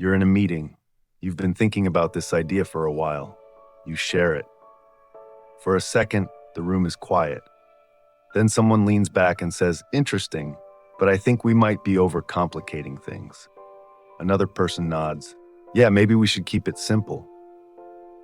You're in a meeting. You've been thinking about this idea for a while. You share it. For a second, the room is quiet. Then someone leans back and says, "Interesting, but I think we might be overcomplicating things." Another person nods. "Yeah, maybe we should keep it simple."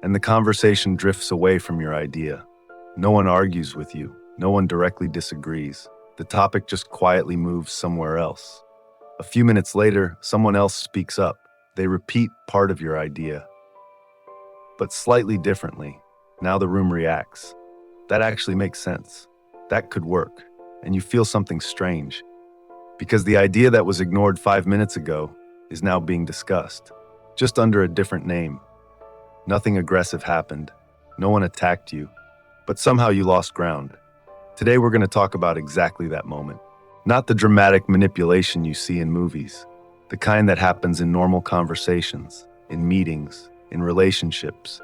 And the conversation drifts away from your idea. No one argues with you. No one directly disagrees. The topic just quietly moves somewhere else. A few minutes later, someone else speaks up. They repeat part of your idea, but slightly differently. Now the room reacts. That actually makes sense. That could work. And you feel something strange, because the idea that was ignored 5 minutes ago is now being discussed, just under a different name. Nothing aggressive happened. No one attacked you, but somehow you lost ground. Today we're going to talk about exactly that moment. Not the dramatic manipulation you see in movies, the kind that happens in normal conversations, in meetings, in relationships,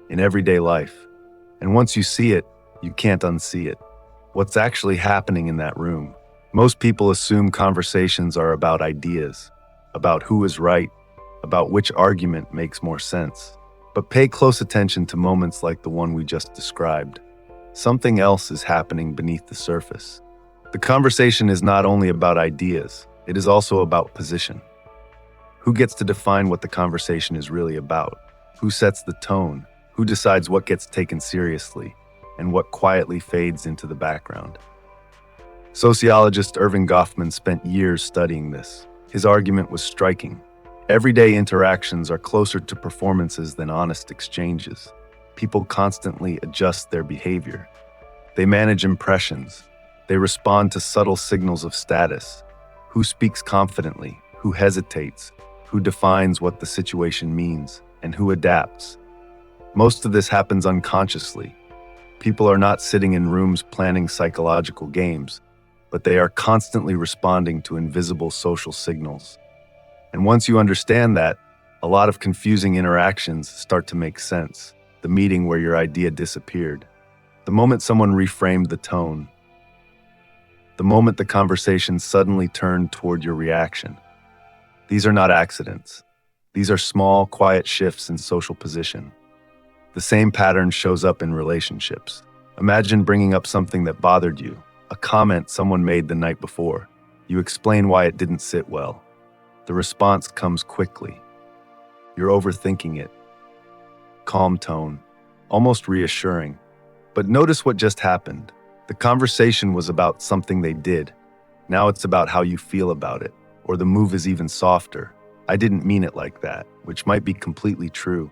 in everyday life. And once you see it, you can't unsee it. What's actually happening in that room? Most people assume conversations are about ideas, about who is right, about which argument makes more sense. But pay close attention to moments like the one we just described. Something else is happening beneath the surface. The conversation is not only about ideas, it is also about position. Who gets to define what the conversation is really about? Who sets the tone? Who decides what gets taken seriously and what quietly fades into the background? Sociologist Irving Goffman spent years studying this. His argument was striking. Everyday interactions are closer to performances than honest exchanges. People constantly adjust their behavior. They manage impressions. They respond to subtle signals of status. Who speaks confidently? Who hesitates? Who defines what the situation means? And who adapts? Most of this happens unconsciously. People are not sitting in rooms planning psychological games, but they are constantly responding to invisible social signals. And once you understand that, a lot of confusing interactions start to make sense. The meeting where your idea disappeared. The moment someone reframed the tone. The moment the conversation suddenly turned toward your reaction. These are not accidents. These are small, quiet shifts in social position. The same pattern shows up in relationships. Imagine bringing up something that bothered you, a comment someone made the night before. You explain why it didn't sit well. The response comes quickly. You're overthinking it. Calm tone, almost reassuring. But notice what just happened. The conversation was about something they did. Now it's about how you feel about it. Or the move is even softer. "I didn't mean it like that," which might be completely true.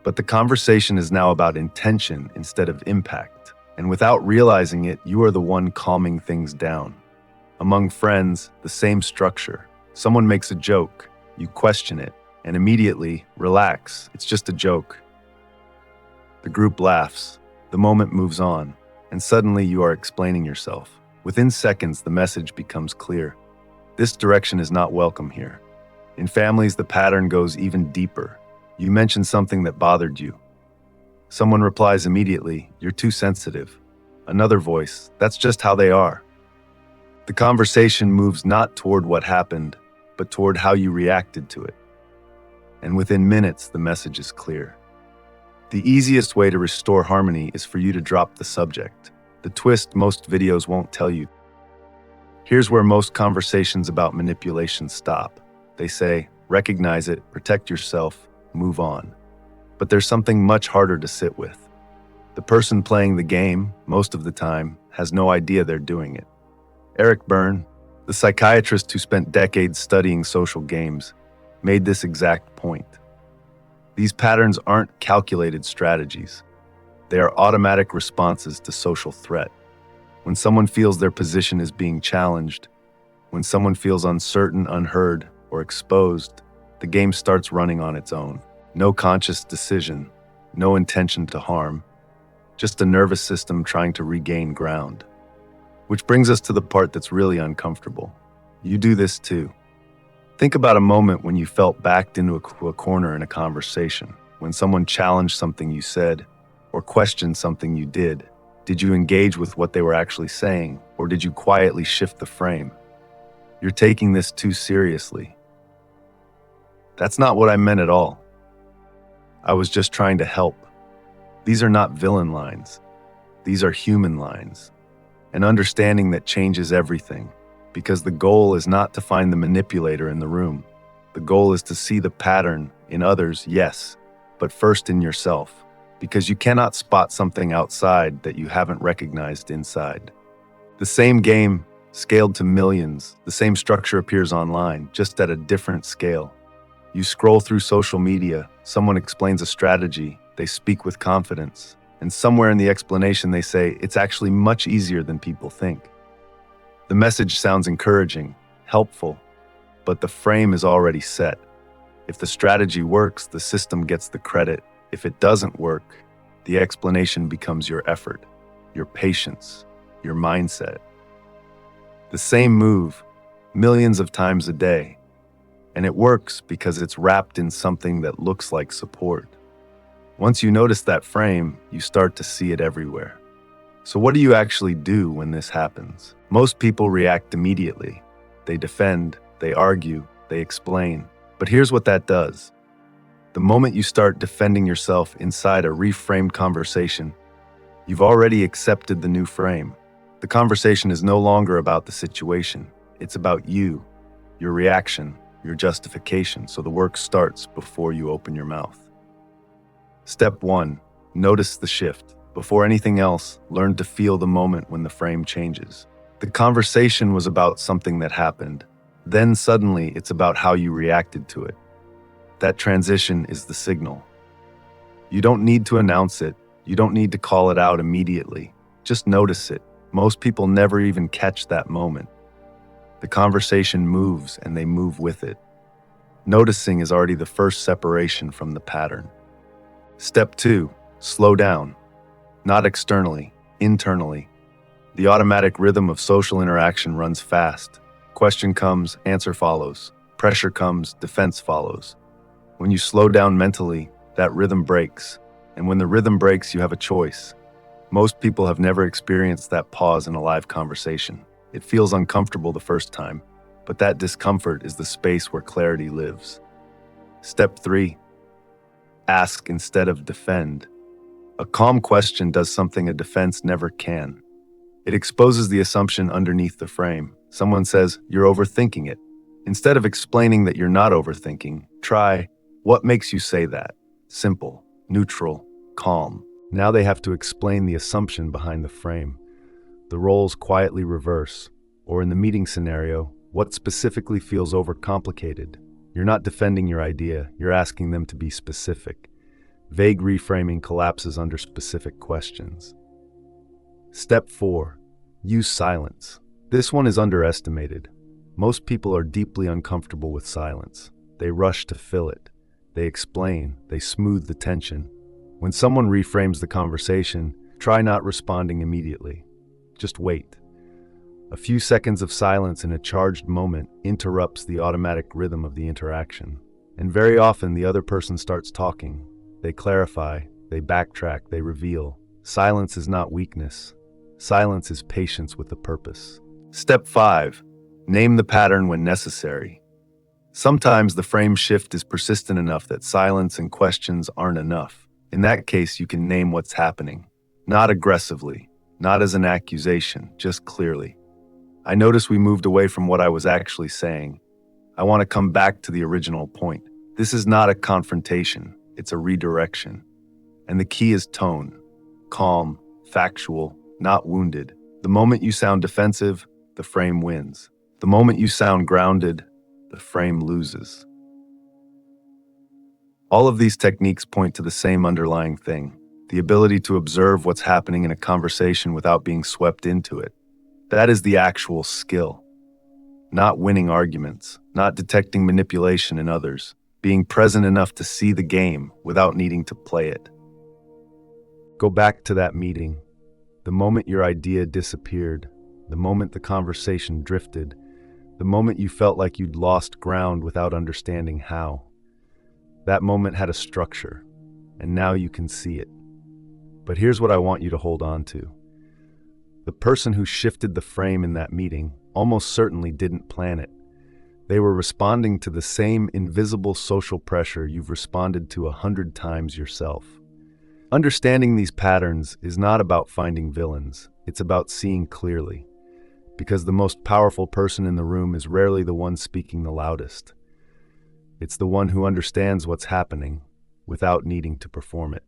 But the conversation is now about intention instead of impact. And without realizing it, you are the one calming things down. Among friends, the same structure. Someone makes a joke, you question it, and immediately, relax, it's just a joke. The group laughs, the moment moves on, and suddenly you are explaining yourself. Within seconds, the message becomes clear. This direction is not welcome here. In families, the pattern goes even deeper. You mention something that bothered you. Someone replies immediately, "You're too sensitive." Another voice, "That's just how they are." The conversation moves not toward what happened, but toward how you reacted to it. And within minutes, the message is clear. The easiest way to restore harmony is for you to drop the subject. The twist most videos won't tell you. Here's where most conversations about manipulation stop. They say, recognize it, protect yourself, move on. But there's something much harder to sit with. The person playing the game, most of the time, has no idea they're doing it. Eric Berne, the psychiatrist who spent decades studying social games, made this exact point. These patterns aren't calculated strategies. They are automatic responses to social threat. When someone feels their position is being challenged, when someone feels uncertain, unheard, or exposed, the game starts running on its own. No conscious decision, no intention to harm, just a nervous system trying to regain ground. Which brings us to the part that's really uncomfortable. You do this too. Think about a moment when you felt backed into a corner in a conversation, when someone challenged something you said, or questioned something you did. Did you engage with what they were actually saying, or did you quietly shift the frame? You're taking this too seriously. That's not what I meant at all. I was just trying to help. These are not villain lines. These are human lines. An understanding that changes everything, because the goal is not to find the manipulator in the room. The goal is to see the pattern in others, yes, but first in yourself, because you cannot spot something outside that you haven't recognized inside. The same game, scaled to millions, the same structure appears online, just at a different scale. You scroll through social media, someone explains a strategy, they speak with confidence, and somewhere in the explanation they say, it's actually much easier than people think. The message sounds encouraging, helpful, but the frame is already set. If the strategy works, the system gets the credit. If it doesn't work, the explanation becomes your effort, your patience, your mindset. The same move, millions of times a day, and it works because it's wrapped in something that looks like support. Once you notice that frame, you start to see it everywhere. So what do you actually do when this happens? Most people react immediately. They defend, they argue, they explain. But here's what that does. The moment you start defending yourself inside a reframed conversation, you've already accepted the new frame. The conversation is no longer about the situation. It's about you, your reaction, your justification. So the work starts before you open your mouth. Step 1, notice the shift. Before anything else, learn to feel the moment when the frame changes. The conversation was about something that happened. Then suddenly it's about how you reacted to it. That transition is the signal. You don't need to announce it. You don't need to call it out immediately. Just notice it. Most people never even catch that moment. The conversation moves and they move with it. Noticing is already the first separation from the pattern. Step 2, slow down. Not externally, internally. The automatic rhythm of social interaction runs fast. Question comes, answer follows. Pressure comes, defense follows. When you slow down mentally, that rhythm breaks. And when the rhythm breaks, you have a choice. Most people have never experienced that pause in a live conversation. It feels uncomfortable the first time, but that discomfort is the space where clarity lives. Step 3, ask instead of defend. A calm question does something a defense never can. It exposes the assumption underneath the frame. Someone says, "You're overthinking it." Instead of explaining that you're not overthinking, try, "What makes you say that?" Simple, neutral, calm. Now they have to explain the assumption behind the frame. The roles quietly reverse. Or in the meeting scenario, what specifically feels overcomplicated? You're not defending your idea, you're asking them to be specific. Vague reframing collapses under specific questions. Step 4, use silence. This one is underestimated. Most people are deeply uncomfortable with silence. They rush to fill it. They explain, they smooth the tension. When someone reframes the conversation, try not responding immediately. Just wait. A few seconds of silence in a charged moment interrupts the automatic rhythm of the interaction. And very often the other person starts talking. They clarify, they backtrack, they reveal. Silence is not weakness. Silence is patience with a purpose. Step 5, name the pattern when necessary. Sometimes the frame shift is persistent enough that silence and questions aren't enough. In that case, you can name what's happening. Not aggressively, not as an accusation, just clearly. I notice we moved away from what I was actually saying. I want to come back to the original point. This is not a confrontation, it's a redirection. And the key is tone. Calm, factual, not wounded. The moment you sound defensive, the frame wins. The moment you sound grounded, the frame loses. All of these techniques point to the same underlying thing, the ability to observe what's happening in a conversation without being swept into it. That is the actual skill. Not winning arguments, not detecting manipulation in others, being present enough to see the game without needing to play it. Go back to that meeting. The moment your idea disappeared, the moment the conversation drifted, the moment you felt like you'd lost ground without understanding how. That moment had a structure, and now you can see it. But here's what I want you to hold on to. The person who shifted the frame in that meeting almost certainly didn't plan it. They were responding to the same invisible social pressure you've responded to 100 times yourself. Understanding these patterns is not about finding villains, it's about seeing clearly. Because the most powerful person in the room is rarely the one speaking the loudest. It's the one who understands what's happening without needing to perform it.